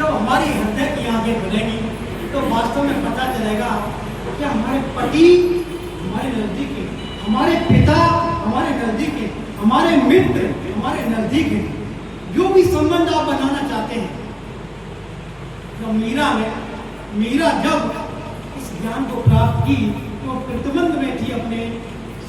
जब हमारी हृदय की आंखें खुलेंगी तो वास्तव में पता चलेगा कि हमारे पति हमारे नजदीक है, हमारे पिता हमारे नजदीक है, हमारे मित्र हमारे नजदीक है। जो भी संबंध आप बनाना चाहते हैं, तो मीरा जब इस ज्ञान को प्राप्त की तो प्रतिबंध में थी अपने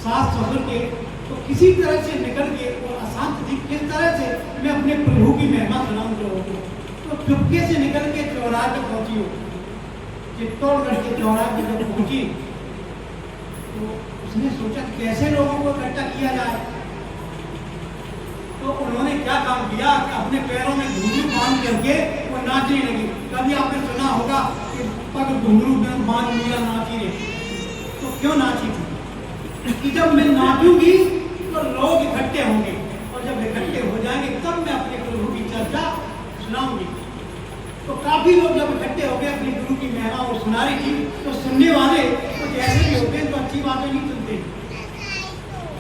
सास ससुर के, तो किसी तरह से निकल के और अशांत थी, किस तरह से मैं अपने प्रभु की महिमा सुनाऊं लोगों को। तो चुपके से निकल के चौराहे पर पहुंची हो, चित्तौड़गढ़ के चौराहे पर जब पहुंची तो उसने सोचा कैसे लोगों को इकट्ठा किया जाए। तो उन्होंने क्या काम किया, अपने पैरों में घुंघरू बांध करके वो नाचने लगी। कभी आपने सुना होगा कि पग घुंघरू बांध मीरा नाची रही, तो क्यों नाची थी कि जब मैं नाचूंगी तो लोग इकट्ठे होंगे, और जब इकट्ठे हो जाएंगे तब मैं अपने प्रभु की चर्चा सुनाऊंगी। तो काफी लोग जब इकट्ठे हो गए अपने गुरु की महिमा और सुना रही थी, तो सुनने वाले कुछ ऐसे भी होते हैं तो अच्छी बातें नहीं सुनते,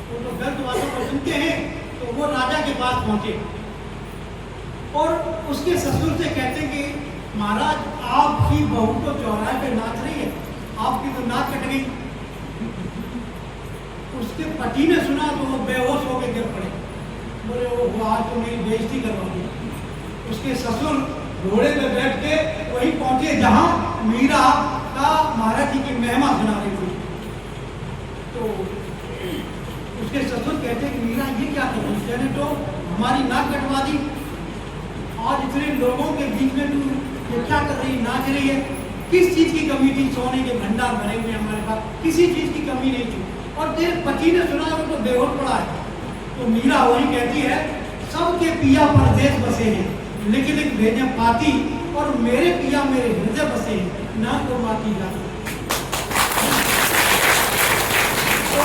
वो तो गलत बातों को सुनते हैं। तो वो राजा के पास पहुंचे और उसके ससुर से कहते हैं कि महाराज आपकी बहू तो चौराहे पे नाच रही है, आपकी तो नाक कट गई। उसके पति ने सुना तो वो बेहोश होकर गिर पड़े, बोले वो आज तो मेरी बेइज्जती करवा दी। उसके ससुर घोड़े पे बैठ के वहीं पहुंचे जहां मीरा का महाराज जी की महिमा सुना रही थी। तो उसके ससुर कहते कि मीरा ये क्या कर रही है, तो हमारी नाक कटवा दी, आज इतने लोगों के बीच में तू ये क्या कर रही, नाच रही है। किस चीज की कमी थी, सोने के भंडार भरे हुए हमारे पास, किसी चीज की कमी नहीं थी, और तेरे पति ने सुना वो तो बेहोश पड़ा है। तो मीरा वही कहती है सबके पिया परदेश बसे हैं, लिख लिख भेजे पाती, और मेरे पिया मेरे हृदय बसे हैं, ना तो माती जाती। तो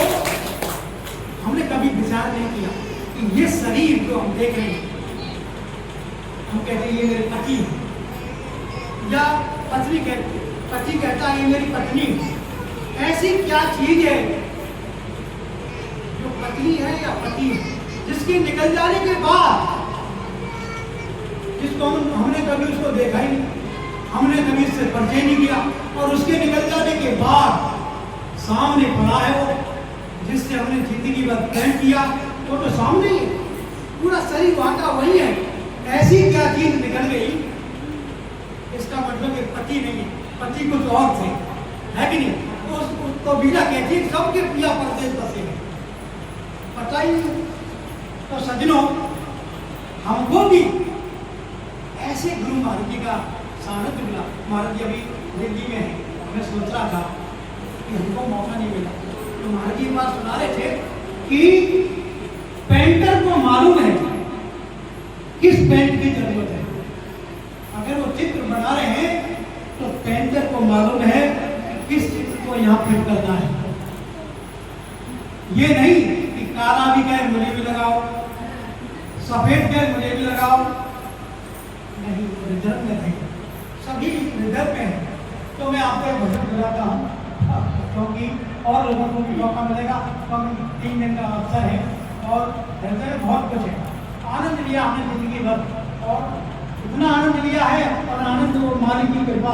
हमने कभी विचार नहीं किया कि ये शरीर जो हम देख रहे हैं, हम कहते हैं ये मेरे पति है, या पति कहता है ये मेरी पत्नी है। ऐसी क्या चीज है जो पत्नी है या पति है, जिसके निकल जाने के बाद, जिसको हमने कभी उसको देखा ही नहीं, हमने कभी इससे परिचय नहीं किया, और उसके निकल जाने के बाद सामने पड़ा है वो, जिससे हमने जिंदगी भर प्रेम किया, वो तो सामने ही, पूरा शरीर वहां का वही है। ऐसी क्या चीज निकल गई, इसका मतलब कि पति नहीं है, पति कुछ और थे, है कि नहीं। तो मीरा कहती है सबके पिया परदेश बसे हैं, पता ही नहीं। तो सज्जनों, हमको भी ऐसे गुरु महाराज जी का सानिध्य मिला। महाराज जी अभी दिल्ली में है, मैं सोच रहा था कि हमको मौका नहीं मिला, तो महाराज जी बात सुना रहे थे कि पेंटर को मालूम है किस पेंट की जरूरत है। अगर वो चित्र बना रहे हैं तो पेंटर को मालूम है किस चित्र को यहाँ फिट करना है। ये नहीं कि काला भी कहे मुझे भी लगाओ, सफेद कहे मुझे भी लगाओ, नहीं, रिजर्व में नहीं, सभी रिजर्व में है। तो मैं आपको एक भजन बुलाता हूँ, क्योंकि और लोगों को भी मौका मिलेगा, क्योंकि 3 दिन का अवसर है और हृदय में बहुत कुछ है। आनंद लिया हमने जिंदगी भर, और इतना आनंद लिया है, और आनंद वो मालिक की कृपा